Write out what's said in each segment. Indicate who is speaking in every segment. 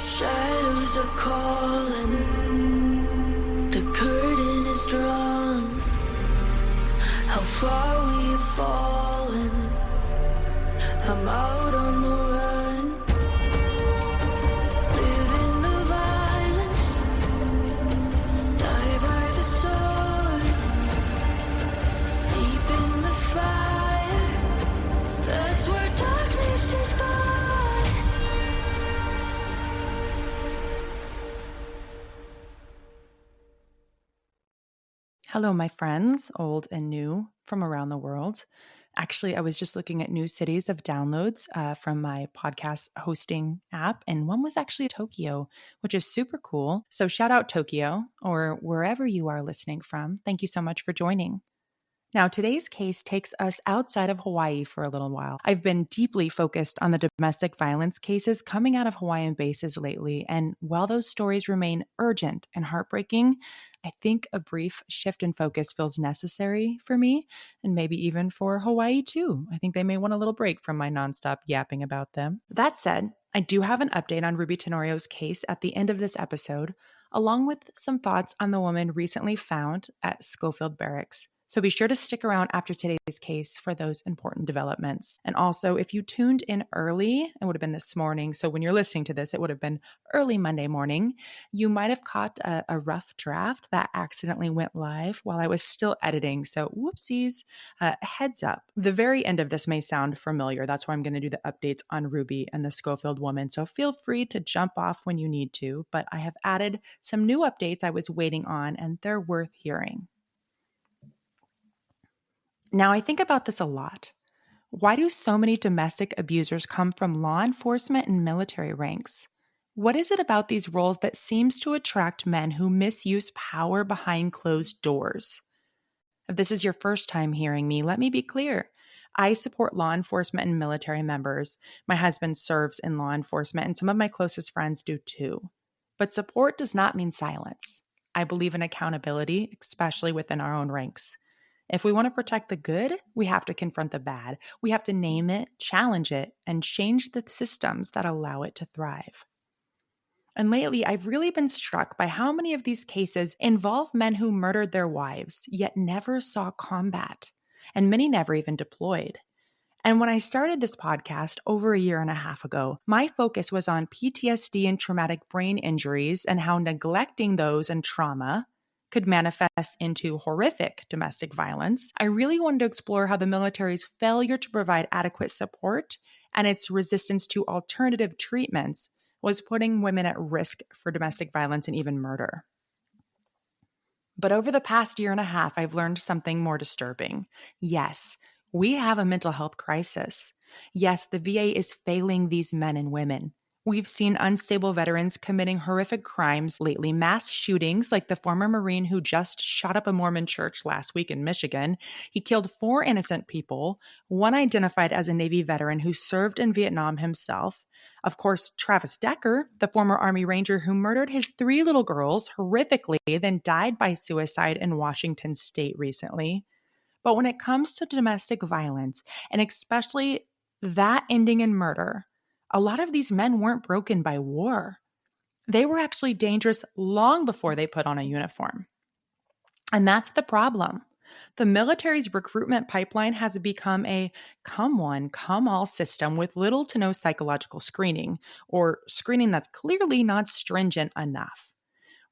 Speaker 1: Shadows are calling, the curtain is drawn. How far we've fallen, I'm out on the run. Live in the violence, die by the sword. Deep in the fire, that's where darkness is born.
Speaker 2: Hello, my friends, old and new from around the world. Actually, I was just looking at new cities of downloads from my podcast hosting app, and one was actually Tokyo, which is super cool. So shout out Tokyo or wherever you are listening from. Thank you so much for joining. Now, today's case takes us outside of Hawaii for a little while. I've been deeply focused on the domestic violence cases coming out of Hawaiian bases lately, and while those stories remain urgent and heartbreaking, I think a brief shift in focus feels necessary for me, and maybe even for Hawaii too. I think they may want a little break from my nonstop yapping about them. That said, I do have an update on Ruby Tenorio's case at the end of this episode, along with some thoughts on the woman recently found at Schofield Barracks. So be sure to stick around after today's case for those important developments. And also, if you tuned in early, it would have been this morning. So when you're listening to this, it would have been early Monday morning. You might have caught a rough draft that accidentally went live while I was still editing. So whoopsies, heads up. The very end of this may sound familiar. That's why I'm going to do the updates on Ruby and the Schofield woman. So feel free to jump off when you need to. But I have added some new updates I was waiting on, and they're worth hearing. Now, I think about this a lot. Why do so many domestic abusers come from law enforcement and military ranks? What is it about these roles that seems to attract men who misuse power behind closed doors? If this is your first time hearing me, let me be clear. I support law enforcement and military members. My husband serves in law enforcement, and some of my closest friends do too. But support does not mean silence. I believe in accountability, especially within our own ranks. If we want to protect the good, we have to confront the bad. We have to name it, challenge it, and change the systems that allow it to thrive. And lately, I've really been struck by how many of these cases involve men who murdered their wives, yet never saw combat, and many never even deployed. And when I started this podcast over a year and a half ago, my focus was on PTSD and traumatic brain injuries and how neglecting those and trauma could manifest into horrific domestic violence. I really wanted to explore how the military's failure to provide adequate support and its resistance to alternative treatments was putting women at risk for domestic violence and even murder. But over the past year and a half, I've learned something more disturbing. Yes, we have a mental health crisis. Yes, the VA is failing these men and women. We've seen unstable veterans committing horrific crimes lately, mass shootings like the former Marine who just shot up a Mormon church last week in Michigan. He killed 4 innocent people, one identified as a Navy veteran who served in Vietnam himself. Of course, Travis Decker, the former Army Ranger who murdered his 3 little girls horrifically, then died by suicide in Washington state recently. But when it comes to domestic violence, and especially that ending in murder, a lot of these men weren't broken by war. They were actually dangerous long before they put on a uniform. And that's the problem. The military's recruitment pipeline has become a come one, come all system with little to no psychological screening, or screening that's clearly not stringent enough.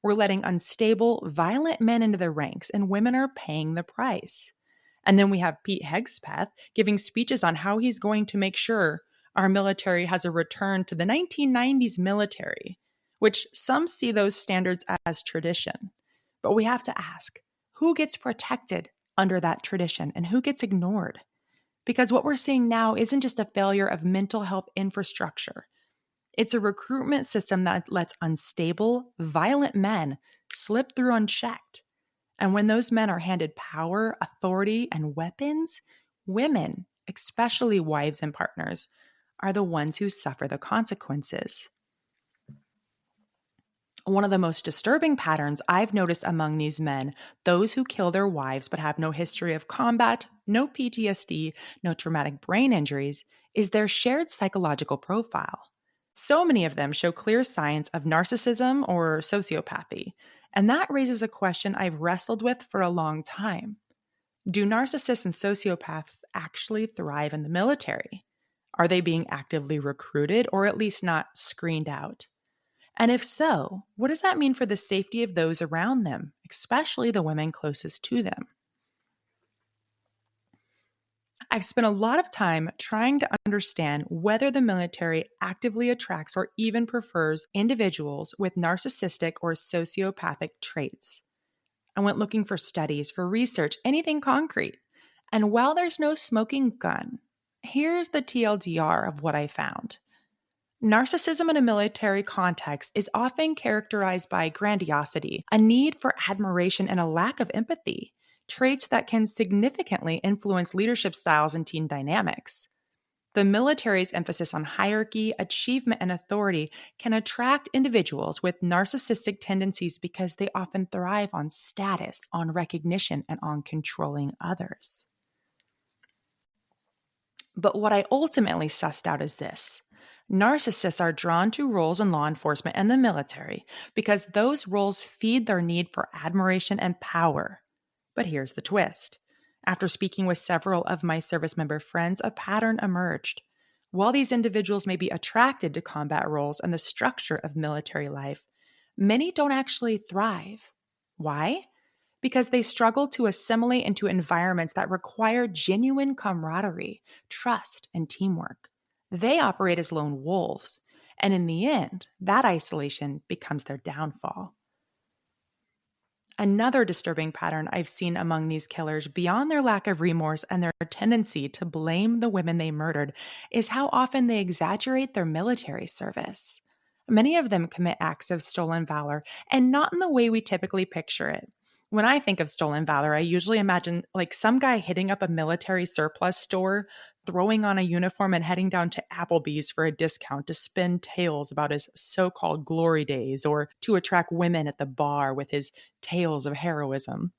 Speaker 2: We're letting unstable, violent men into the ranks, and women are paying the price. And then we have Pete Hegseth giving speeches on how he's going to make sure our military has a return to the 1990s military, which some see those standards as tradition. But we have to ask, who gets protected under that tradition and who gets ignored? Because what we're seeing now isn't just a failure of mental health infrastructure. It's a recruitment system that lets unstable, violent men slip through unchecked. And when those men are handed power, authority, and weapons, women, especially wives and partners, are the ones who suffer the consequences. One of the most disturbing patterns I've noticed among these men, those who kill their wives but have no history of combat, no PTSD, no traumatic brain injuries, is their shared psychological profile. So many of them show clear signs of narcissism or sociopathy. And that raises a question I've wrestled with for a long time. Do narcissists and sociopaths actually thrive in the military? Are they being actively recruited or at least not screened out? And if so, what does that mean for the safety of those around them, especially the women closest to them? I've spent a lot of time trying to understand whether the military actively attracts or even prefers individuals with narcissistic or sociopathic traits. I went looking for studies, for research, anything concrete. And while there's no smoking gun, here's the TLDR of what I found. Narcissism in a military context is often characterized by grandiosity, a need for admiration, and a lack of empathy, traits that can significantly influence leadership styles and team dynamics. The military's emphasis on hierarchy, achievement, and authority can attract individuals with narcissistic tendencies because they often thrive on status, on recognition, and on controlling others. But what I ultimately sussed out is this. Narcissists are drawn to roles in law enforcement and the military because those roles feed their need for admiration and power. But here's the twist. After speaking with several of my service member friends, a pattern emerged. While these individuals may be attracted to combat roles and the structure of military life, many don't actually thrive. Why? Because they struggle to assimilate into environments that require genuine camaraderie, trust, and teamwork. They operate as lone wolves, and in the end, that isolation becomes their downfall. Another disturbing pattern I've seen among these killers, beyond their lack of remorse and their tendency to blame the women they murdered, is how often they exaggerate their military service. Many of them commit acts of stolen valor, and not in the way we typically picture it. When I think of stolen valor, I usually imagine like some guy hitting up a military surplus store, throwing on a uniform, and heading down to Applebee's for a discount to spin tales about his so called glory days or to attract women at the bar with his tales of heroism.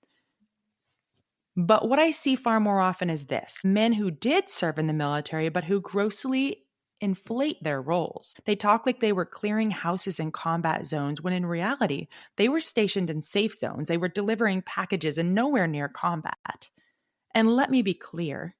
Speaker 2: But what I see far more often is this: men who did serve in the military, but who grossly inflate their roles. They talk like they were clearing houses in combat zones when in reality, they were stationed in safe zones. They were delivering packages and nowhere near combat. And let me be clear,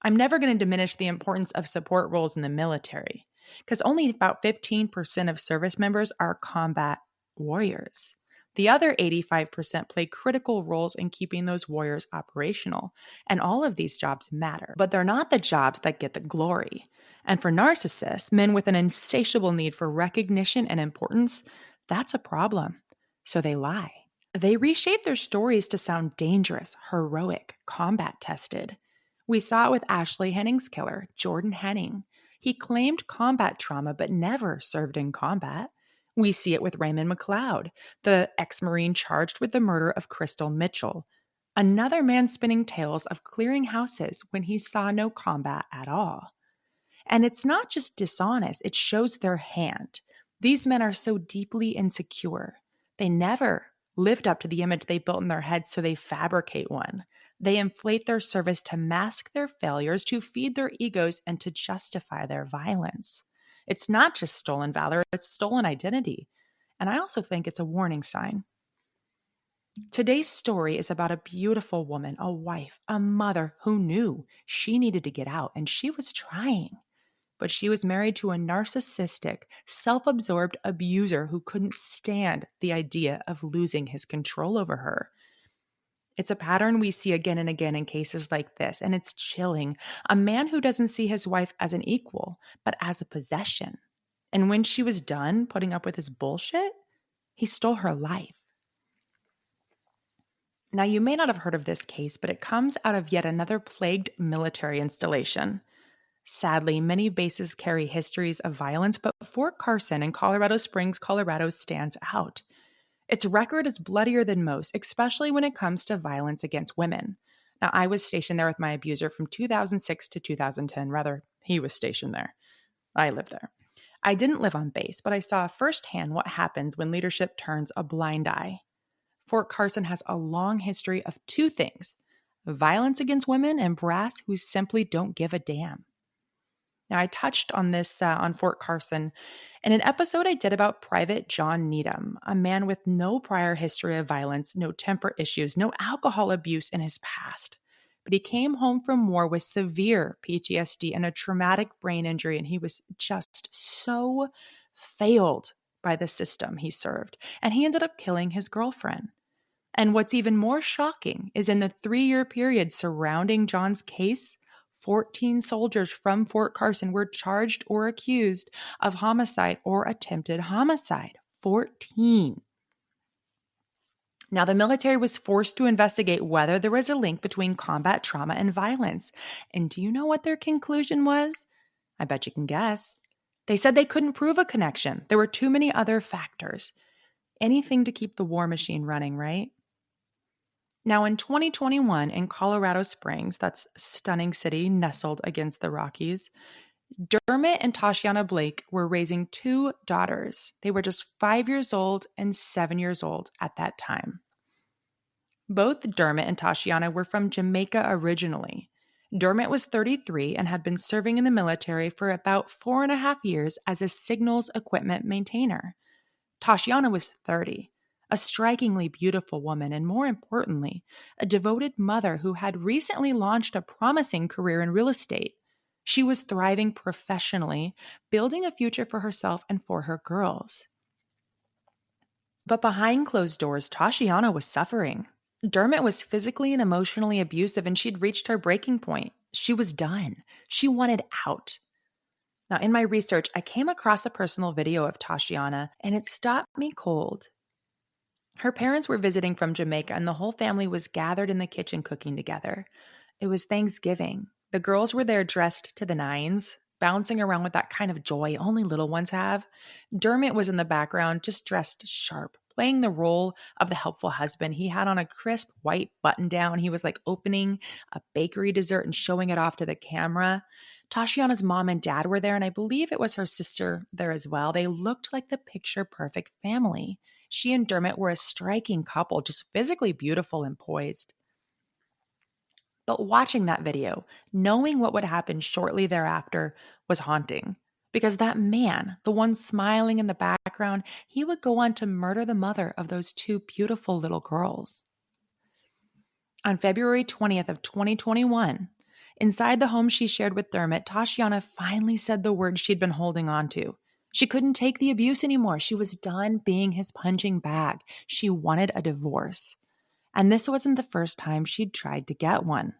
Speaker 2: I'm never going to diminish the importance of support roles in the military, because only about 15% of service members are combat warriors. The other 85% play critical roles in keeping those warriors operational. And all of these jobs matter, but they're not the jobs that get the glory. And for narcissists, men with an insatiable need for recognition and importance, that's a problem. So they lie. They reshape their stories to sound dangerous, heroic, combat tested. We saw it with Ashley Henning's killer, Jordan Henning. He claimed combat trauma but never served in combat. We see it with Raymond McLeod, the ex-Marine charged with the murder of Crystal Mitchell. Another man spinning tales of clearing houses when he saw no combat at all. And it's not just dishonest, it shows their hand. These men are so deeply insecure. They never lived up to the image they built in their heads, so they fabricate one. They inflate their service to mask their failures, to feed their egos, and to justify their violence. It's not just stolen valor, it's stolen identity. And I also think it's a warning sign. Today's story is about a beautiful woman, a wife, a mother who knew she needed to get out, and she was trying. But she was married to a narcissistic, self-absorbed abuser who couldn't stand the idea of losing his control over her. It's a pattern we see again and again in cases like this, and it's chilling. A man who doesn't see his wife as an equal, but as a possession. And when she was done putting up with his bullshit, he stole her life. Now, you may not have heard of this case, but it comes out of yet another plagued military installation. Sadly, many bases carry histories of violence, but Fort Carson in Colorado Springs, Colorado stands out. Its record is bloodier than most, especially when it comes to violence against women. Now, I was stationed there with my abuser from 2006 to 2010. Rather, he was stationed there. I lived there. I didn't live on base, but I saw firsthand what happens when leadership turns a blind eye. Fort Carson has a long history of two things: violence against women and brass who simply don't give a damn. Now, I touched on this on Fort Carson in an episode I did about Private John Needham, a man with no prior history of violence, no temper issues, no alcohol abuse in his past. But he came home from war with severe PTSD and a traumatic brain injury, and he was just so failed by the system he served. And he ended up killing his girlfriend. And what's even more shocking is in the 3-year period surrounding John's case, 14 soldiers from Fort Carson were charged or accused of homicide or attempted homicide. 14. Now, the military was forced to investigate whether there was a link between combat trauma and violence. And do you know what their conclusion was? I bet you can guess. They said they couldn't prove a connection. There were too many other factors. Anything to keep the war machine running, right? Now, in 2021, in Colorado Springs, that's a stunning city nestled against the Rockies, Dermot and Tashianna Blake were raising 2 daughters. They were just 5 years old and 7 years old at that time. Both Dermot and Tashianna were from Jamaica originally. Dermot was 33 and had been serving in the military for about 4.5 years as a signals equipment maintainer. Tashianna was 30, a strikingly beautiful woman, and more importantly, a devoted mother who had recently launched a promising career in real estate. She was thriving professionally, building a future for herself and for her girls. But behind closed doors, Tashianna was suffering. Dermot was physically and emotionally abusive, and she'd reached her breaking point. She was done. She wanted out. Now, in my research, I came across a personal video of Tashianna, and it stopped me cold. Her parents were visiting from Jamaica, and the whole family was gathered in the kitchen cooking together. It was Thanksgiving. The girls were there dressed to the nines, bouncing around with that kind of joy only little ones have. Dermot was in the background, just dressed sharp, playing the role of the helpful husband. He had on a crisp white button down. He was like opening a bakery dessert and showing it off to the camera. Tashiana's mom and dad were there, and I believe it was her sister there as well. They looked like the picture-perfect family. She and Dermot were a striking couple, just physically beautiful and poised. But watching that video, knowing what would happen shortly thereafter, was haunting. Because that man, the one smiling in the background, he would go on to murder the mother of those 2 beautiful little girls. On February 20th of 2021, inside the home she shared with Dermot, Tashianna finally said the words she'd been holding on to. She couldn't take the abuse anymore. She was done being his punching bag. She wanted a divorce. And this wasn't the first time she'd tried to get one.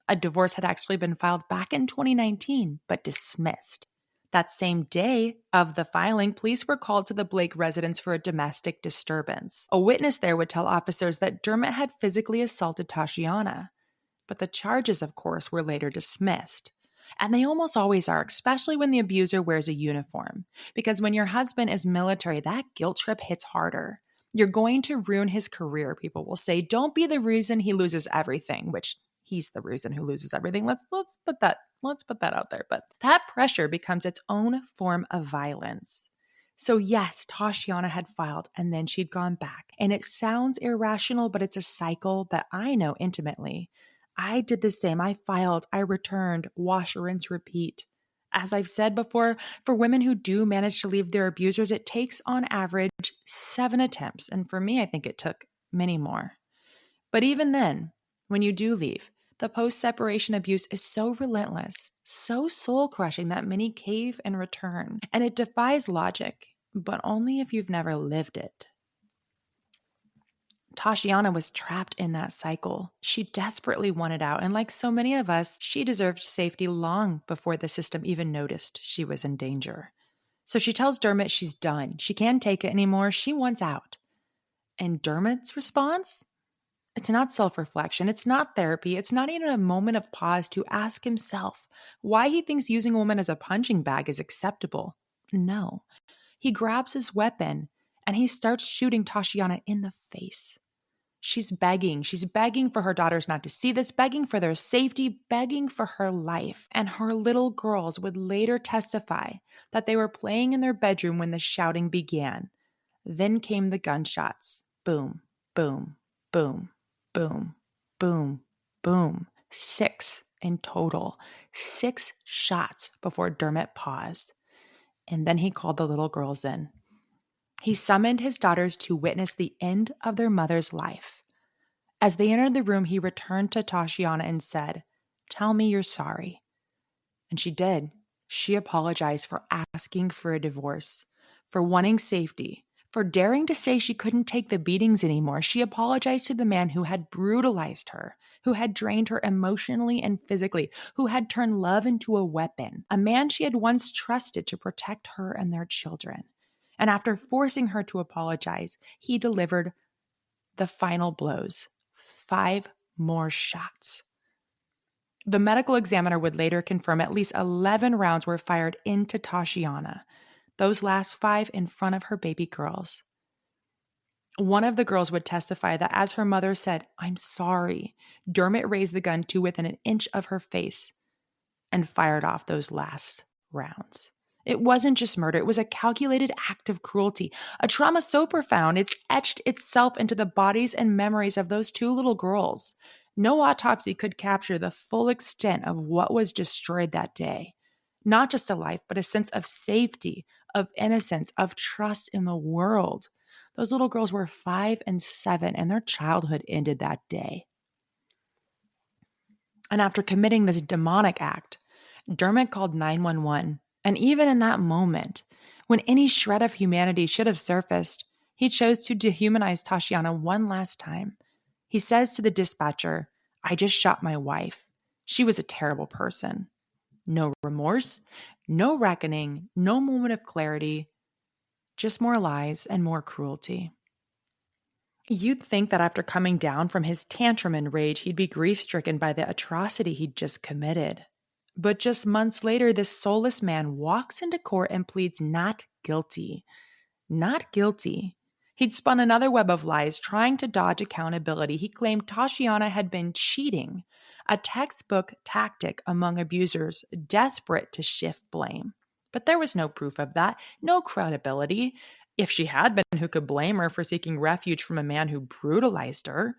Speaker 2: A divorce had actually been filed back in 2019, but dismissed. That same day of the filing, police were called to the Blake residence for a domestic disturbance. A witness there would tell officers that Dermot had physically assaulted Tashianna. But the charges, of course, were later dismissed. And they almost always are, especially when the abuser wears a uniform. Because when your husband is military, that guilt trip hits harder. You're going to ruin his career, people will say. Don't be the reason he loses everything, which he's the reason who loses everything. Let's put that out there. But that pressure becomes its own form of violence. So yes, Tashianna had filed and then she'd gone back. And it sounds irrational, but it's a cycle that I know intimately. I did the same. I filed, I returned, wash, rinse, repeat. As I've said before, for women who do manage to leave their abusers, it takes on average 7 attempts. And for me, I think it took many more. But even then, when you do leave, the post-separation abuse is so relentless, so soul-crushing that many cave and return. And it defies logic, but only if you've never lived it. Tashianna was trapped in that cycle. She desperately wanted out, and like so many of us, she deserved safety long before the system even noticed she was in danger. So she tells Dermot she's done. She can't take it anymore. She wants out. And Dermot's response? It's not self-reflection. It's not therapy. It's not even a moment of pause to ask himself why he thinks using a woman as a punching bag is acceptable. No. He grabs his weapon and he starts shooting Tashianna in the face. She's begging. She's begging for her daughters not to see this, begging for their safety, begging for her life. And her little girls would later testify that they were playing in their bedroom when the shouting began. Then came the gunshots. Boom, boom, boom, boom, boom, boom. 6 in total. 6 shots before Dermot paused. And then he called the little girls in. He summoned his daughters to witness the end of their mother's life. As they entered the room, he returned to Tashianna and said, "Tell me you're sorry." And she did. She apologized for asking for a divorce, for wanting safety, for daring to say she couldn't take the beatings anymore. She apologized to the man who had brutalized her, who had drained her emotionally and physically, who had turned love into a weapon, a man she had once trusted to protect her and their children. And after forcing her to apologize, he delivered the final blows, 5 more shots. The medical examiner would later confirm at least 11 rounds were fired into Tashianna, those last 5 in front of her baby girls. One of the girls would testify that as her mother said, "I'm sorry," Dermot raised the gun to within an inch of her face and fired off those last rounds. It wasn't just murder, it was a calculated act of cruelty, a trauma so profound it's etched itself into the bodies and memories of those 2 little girls. No autopsy could capture the full extent of what was destroyed that day. Not just a life, but a sense of safety, of innocence, of trust in the world. Those little girls were 5 and 7, and their childhood ended that day. And after committing this demonic act, Dermot called 911, and even in that moment, when any shred of humanity should have surfaced, he chose to dehumanize Tashianna one last time. He says to the dispatcher, "I just shot my wife. She was a terrible person." No remorse, no reckoning, no moment of clarity, just more lies and more cruelty. You'd think that after coming down from his tantrum and rage, he'd be grief-stricken by the atrocity he'd just committed. But just months later, this soulless man walks into court and pleads not guilty. Not guilty. He'd spun another web of lies, trying to dodge accountability. He claimed Tashianna had been cheating, a textbook tactic among abusers desperate to shift blame. But there was no proof of that, no credibility. If she had been, who could blame her for seeking refuge from a man who brutalized her?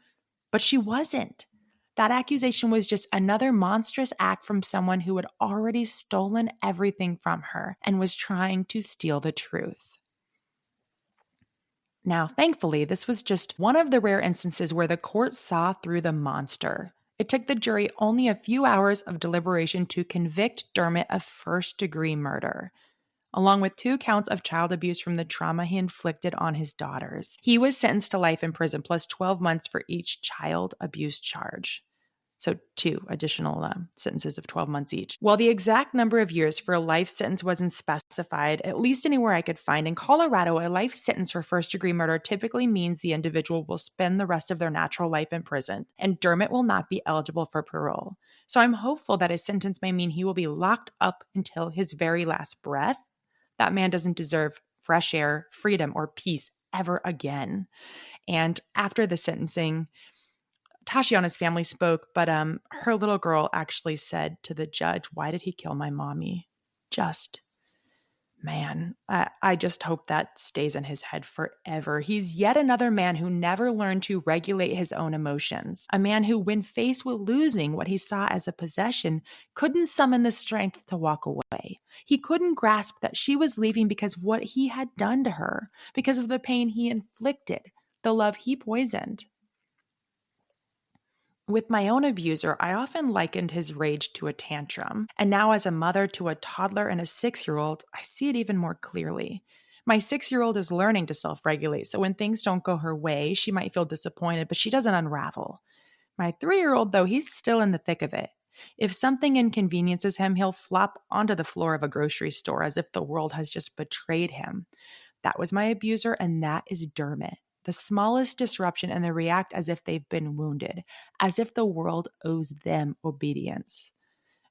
Speaker 2: But she wasn't. That accusation was just another monstrous act from someone who had already stolen everything from her and was trying to steal the truth. Now, thankfully, this was just one of the rare instances where the court saw through the monster. It took the jury only a few hours of deliberation to convict Dermot of first-degree murder, along with 2 counts of child abuse from the trauma he inflicted on his daughters. He was sentenced to life in prison plus 12 months for each child abuse charge. So 2 additional sentences of 12 months each. While the exact number of years for a life sentence wasn't specified, at least anywhere I could find, in Colorado, a life sentence for first-degree murder typically means the individual will spend the rest of their natural life in prison, and Dermot will not be eligible for parole. So I'm hopeful that his sentence may mean he will be locked up until his very last breath. That man doesn't deserve fresh air, freedom, or peace ever again. And after the sentencing, Tashianna's family spoke, but her little girl actually said to the judge, "Why did he kill my mommy?" Just, man, I just hope that stays in his head forever. He's yet another man who never learned to regulate his own emotions. A man who, when faced with losing what he saw as a possession, couldn't summon the strength to walk away. He couldn't grasp that she was leaving because of what he had done to her, because of the pain he inflicted, the love he poisoned. With my own abuser, I often likened his rage to a tantrum. And now, as a mother to a toddler and a 6-year-old, I see it even more clearly. My 6-year-old is learning to self-regulate, so when things don't go her way, she might feel disappointed, but she doesn't unravel. My 3-year-old, though, he's still in the thick of it. If something inconveniences him, he'll flop onto the floor of a grocery store as if the world has just betrayed him. That was my abuser, and that is Dermot. The smallest disruption and they react as if they've been wounded, as if the world owes them obedience.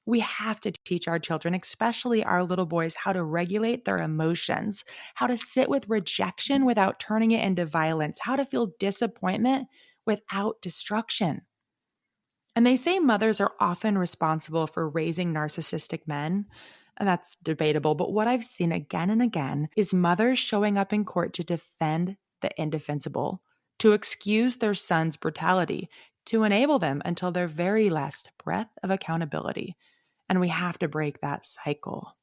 Speaker 2: We have to teach our children, especially our little boys, how to regulate their emotions, how to sit with rejection without turning it into violence, how to feel disappointment without destruction. And they say mothers are often responsible for raising narcissistic men. And that's debatable, but what I've seen again and again is mothers showing up in court to defend the indefensible, to excuse their son's brutality, to enable them until their very last breath of accountability. And we have to break that cycle.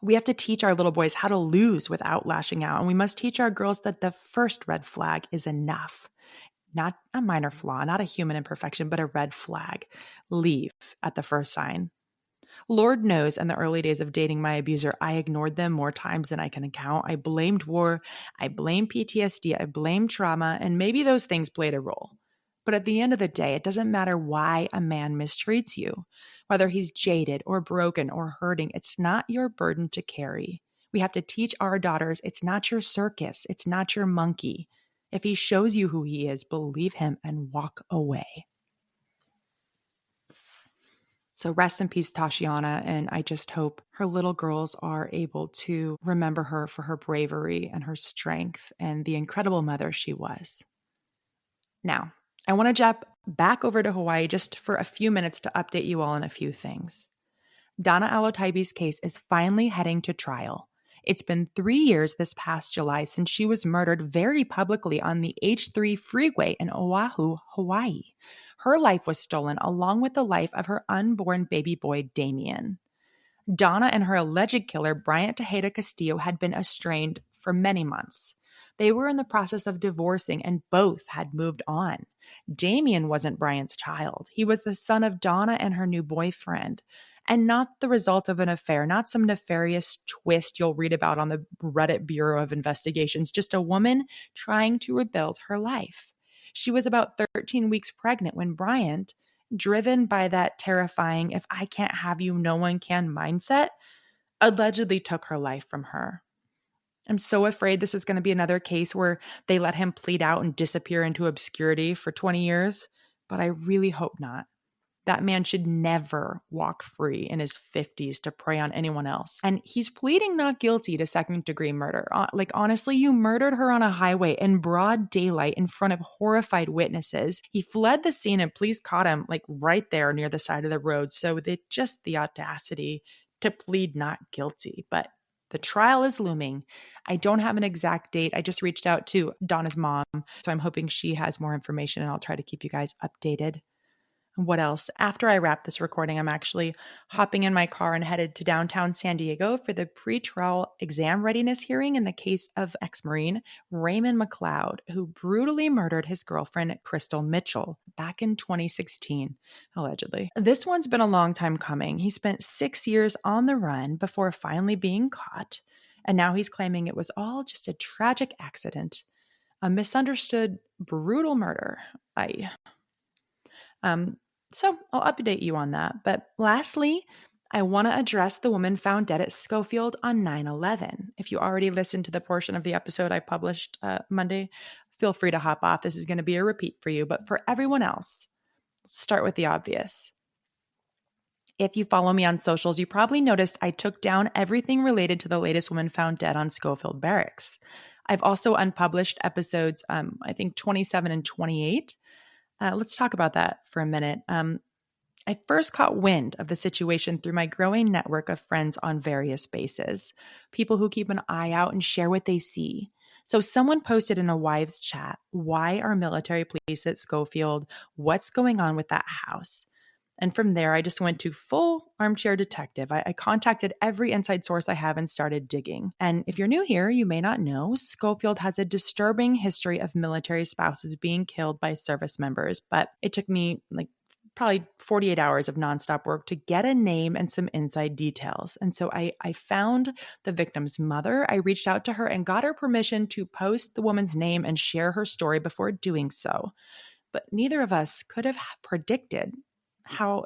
Speaker 2: We have to teach our little boys how to lose without lashing out. And we must teach our girls that the first red flag is enough. Not a minor flaw, not a human imperfection, but a red flag. Leave at the first sign. Lord knows, in the early days of dating my abuser, I ignored them more times than I can count. I blamed war, I blamed PTSD, I blamed trauma, and maybe those things played a role. But at the end of the day, it doesn't matter why a man mistreats you. Whether he's jaded or broken or hurting, it's not your burden to carry. We have to teach our daughters it's not your circus, it's not your monkey. If he shows you who he is, believe him and walk away. So rest in peace, Tashianna, and I just hope her little girls are able to remember her for her bravery and her strength and the incredible mother she was. Now, I want to jump back over to Hawaii just for a few minutes to update you all on a few things. Dana Alotaibi's case is finally heading to trial. It's been 3 years this past July since she was murdered very publicly on the H3 freeway in Oahu, Hawaii. Her life was stolen along with the life of her unborn baby boy, Damien. Donna and her alleged killer, Bryant Tejeda Castillo, had been estranged for many months. They were in the process of divorcing and both had moved on. Damien wasn't Bryant's child. He was the son of Donna and her new boyfriend, and not the result of an affair, not some nefarious twist you'll read about on the Reddit Bureau of Investigations, just a woman trying to rebuild her life. She was about 13 weeks pregnant when Bryant, driven by that terrifying "if I can't have you, no one can" mindset, allegedly took her life from her. I'm so afraid this is going to be another case where they let him plead out and disappear into obscurity for 20 years, but I really hope not. That man should never walk free in his 50s to prey on anyone else. And he's pleading not guilty to second-degree murder. Honestly, you murdered her on a highway in broad daylight in front of horrified witnesses. He fled the scene and police caught him right there near the side of the road. So just the audacity to plead not guilty. But the trial is looming. I don't have an exact date. I just reached out to Donna's mom, so I'm hoping she has more information, and I'll try to keep you guys updated. What else? After I wrap this recording, I'm actually hopping in my car and headed to downtown San Diego for the pretrial exam readiness hearing in the case of ex-Marine Raymond McLeod, who brutally murdered his girlfriend, Crystal Mitchell, back in 2016, allegedly. This one's been a long time coming. He spent 6 years on the run before finally being caught, and now he's claiming it was all just a tragic accident, a misunderstood, brutal murder. So I'll update you on that. But lastly, I want to address the woman found dead at Schofield on 9/11. If you already listened to the portion of the episode I published Monday, feel free to hop off. This is going to be a repeat for you. But for everyone else, let's start with the obvious. If you follow me on socials, you probably noticed I took down everything related to the latest woman found dead on Schofield Barracks. I've also unpublished episodes, I think 27 and 28. Let's talk about that for a minute. I first caught wind of the situation through my growing network of friends on various bases, people who keep an eye out and share what they see. So someone posted in a wives chat, "Why are military police at Schofield? What's going on with that house?" And from there, I just went to full armchair detective. I contacted every inside source I have and started digging. And if you're new here, you may not know, Schofield has a disturbing history of military spouses being killed by service members. But it took me probably 48 hours of nonstop work to get a name and some inside details. And so I found the victim's mother. I reached out to her and got her permission to post the woman's name and share her story before doing so. But neither of us could have predicted how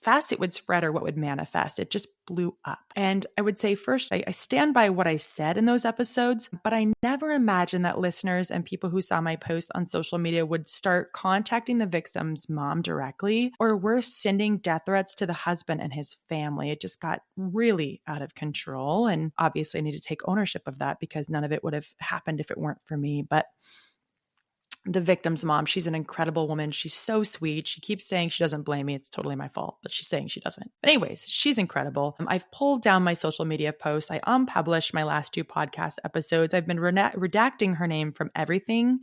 Speaker 2: fast it would spread or what would manifest. It just blew up. And I would say first, I stand by what I said in those episodes, but I never imagined that listeners and people who saw my posts on social media would start contacting the victim's mom directly, or worse, sending death threats to the husband and his family. It just got really out of control. And obviously I need to take ownership of that because none of it would have happened if it weren't for me. But the victim's mom. She's an incredible woman. She's so sweet. She keeps saying she doesn't blame me. It's totally my fault, but she's saying she doesn't. But anyways, she's incredible. I've pulled down my social media posts. I unpublished my last 2 podcast episodes. I've been redacting her name from everything.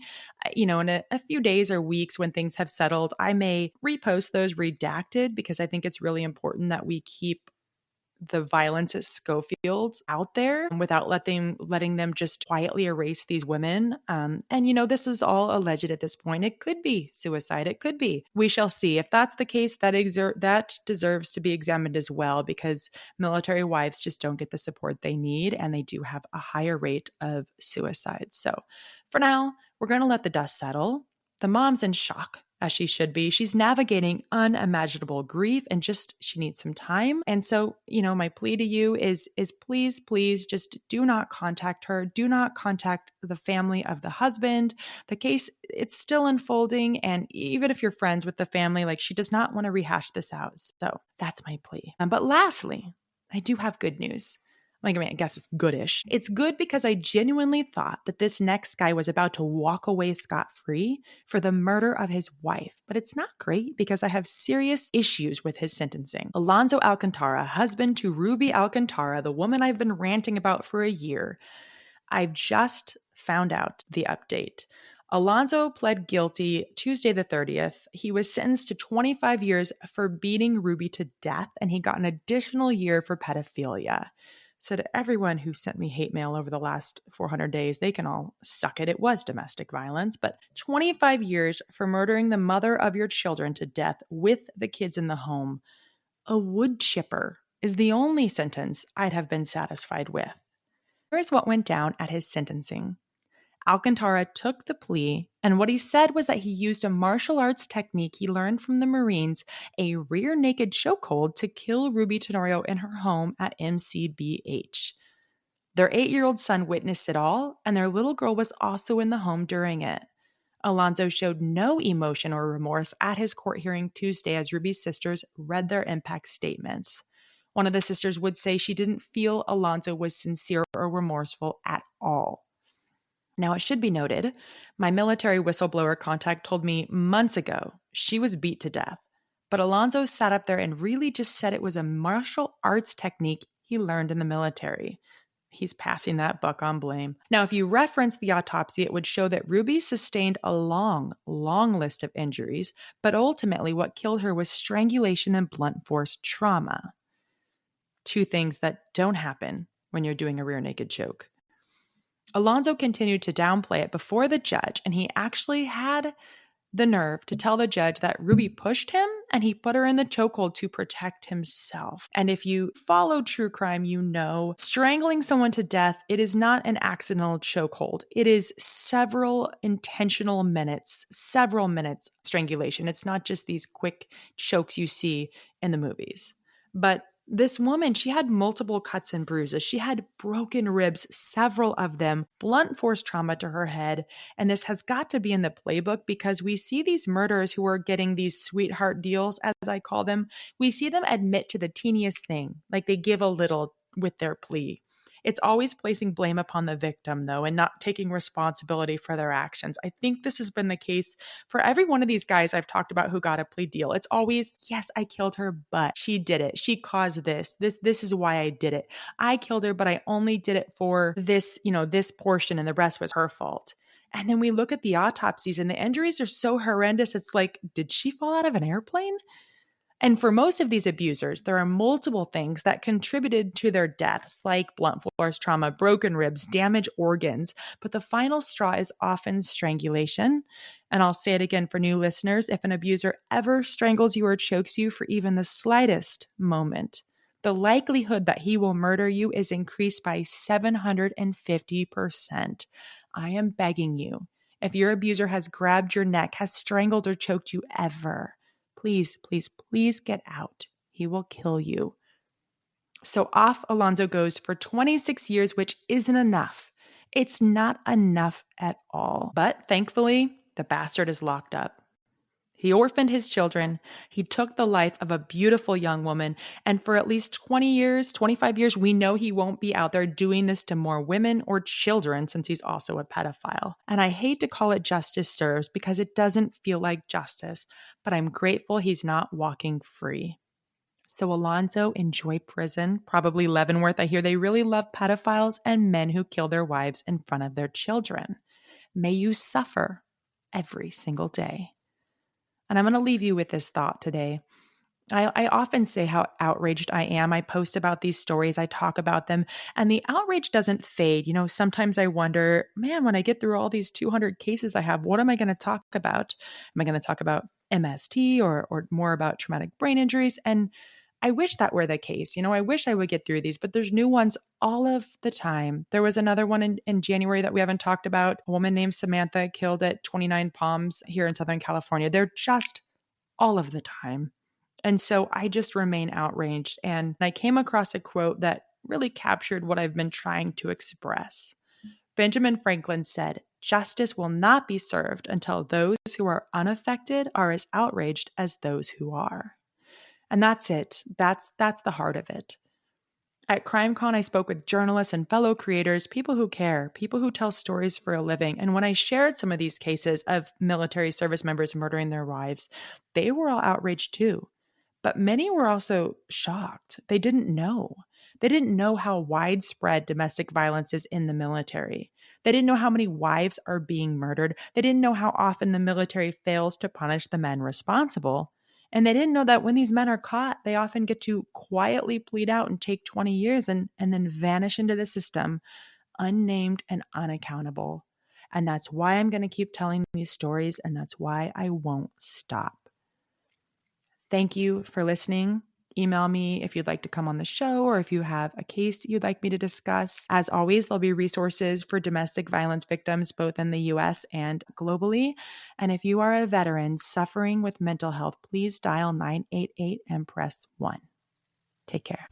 Speaker 2: In a few days or weeks when things have settled, I may repost those redacted because I think it's really important that we keep the violence at Schofield out there without letting them just quietly erase these women. This is all alleged at this point. It could be suicide. It could be. We shall see. If that's the case, that deserves to be examined as well, because military wives just don't get the support they need, and they do have a higher rate of suicide. So for now, we're going to let the dust settle. The mom's in shock, as she should be. She's navigating unimaginable grief and she needs some time. And so, my plea to you is please just do not contact her. Do not contact the family of the husband. The case, it's still unfolding. And even if you're friends with the family, she does not want to rehash this out. So that's my plea. But lastly, I do have good news. I guess it's goodish. It's good because I genuinely thought that this next guy was about to walk away scot-free for the murder of his wife. But it's not great because I have serious issues with his sentencing. Alonso Alcantara, husband to Ruby Alcantara, the woman I've been ranting about for a year, I've just found out the update. Alonso pled guilty Tuesday the 30th. He was sentenced to 25 years for beating Ruby to death, and he got an additional year for pedophilia. So to everyone who sent me hate mail over the last 400 days, they can all suck it. It was domestic violence, but 25 years for murdering the mother of your children to death with the kids in the home. A wood chipper is the only sentence I'd have been satisfied with. Here's what went down at his sentencing. Alcantara took the plea, and what he said was that he used a martial arts technique he learned from the Marines, a rear naked chokehold, to kill Ruby Tenorio in her home at MCBH. Their 8-year-old son witnessed it all, and their little girl was also in the home during it. Alonso showed no emotion or remorse at his court hearing Tuesday as Ruby's sisters read their impact statements. One of the sisters would say she didn't feel Alonso was sincere or remorseful at all. Now, it should be noted, my military whistleblower contact told me months ago she was beat to death. But Alonso sat up there and really just said it was a martial arts technique he learned in the military. He's passing that buck on blame. Now, if you reference the autopsy, it would show that Ruby sustained a long list of injuries, but ultimately what killed her was strangulation and blunt force trauma. 2 things that don't happen when you're doing a rear naked choke. Alonso continued to downplay it before the judge, and he actually had the nerve to tell the judge that Ruby pushed him and he put her in the chokehold to protect himself. And if you follow true crime, you know strangling someone to death, it is not an accidental chokehold. It is several minutes strangulation. It's not just these quick chokes you see in the movies. But this woman, she had multiple cuts and bruises. She had broken ribs, several of them, blunt force trauma to her head. And this has got to be in the playbook because we see these murderers who are getting these sweetheart deals, as I call them. We see them admit to the teeniest thing, like they give a little with their plea. It's always placing blame upon the victim, though, and not taking responsibility for their actions. I think this has been the case for every one of these guys I've talked about who got a plea deal. It's always, yes, I killed her, but she did it. She caused this. This is why I did it. I killed her, but I only did it for this, this portion, and the rest was her fault. And then we look at the autopsies and the injuries are so horrendous. It's like, did she fall out of an airplane? And for most of these abusers, there are multiple things that contributed to their deaths, like blunt force trauma, broken ribs, damaged organs. But the final straw is often strangulation. And I'll say it again for new listeners, if an abuser ever strangles you or chokes you for even the slightest moment, the likelihood that he will murder you is increased by 750%. I am begging you, if your abuser has grabbed your neck, has strangled or choked you ever, please, please, please get out. He will kill you. So off Alonso goes for 26 years, which isn't enough. It's not enough at all. But thankfully, the bastard is locked up. He orphaned his children. He took the life of a beautiful young woman. And for at least 20 years, 25 years, we know he won't be out there doing this to more women or children since he's also a pedophile. And I hate to call it justice served because it doesn't feel like justice, but I'm grateful he's not walking free. So, Alonzo, enjoy prison. Probably Leavenworth. I hear they really love pedophiles and men who kill their wives in front of their children. May you suffer every single day. And I'm going to leave you with this thought today. I often say how outraged I am. I post about these stories, I talk about them, and the outrage doesn't fade. Sometimes I wonder, man, when I get through all these 200 cases I have, what am I going to talk about? Am I going to talk about MST or more about traumatic brain injuries? And I wish that were the case. I wish I would get through these, but there's new ones all of the time. There was another one in January that we haven't talked about. A woman named Samantha killed at 29 Palms here in Southern California. They're just all of the time. And so I just remain outraged. And I came across a quote that really captured what I've been trying to express. Benjamin Franklin said, "Justice will not be served until those who are unaffected are as outraged as those who are." And that's it. That's the heart of it. At CrimeCon, I spoke with journalists and fellow creators, people who care, people who tell stories for a living. And when I shared some of these cases of military service members murdering their wives, they were all outraged too. But many were also shocked. They didn't know. They didn't know how widespread domestic violence is in the military. They didn't know how many wives are being murdered. They didn't know how often the military fails to punish the men responsible. And they didn't know that when these men are caught, they often get to quietly plead out and take 20 years and then vanish into the system, unnamed and unaccountable. And that's why I'm going to keep telling these stories, and that's why I won't stop. Thank you for listening. Email me if you'd like to come on the show or if you have a case you'd like me to discuss. As always, there'll be resources for domestic violence victims, both in the US and globally. And if you are a veteran suffering with mental health, please dial 988 and press 1. Take care.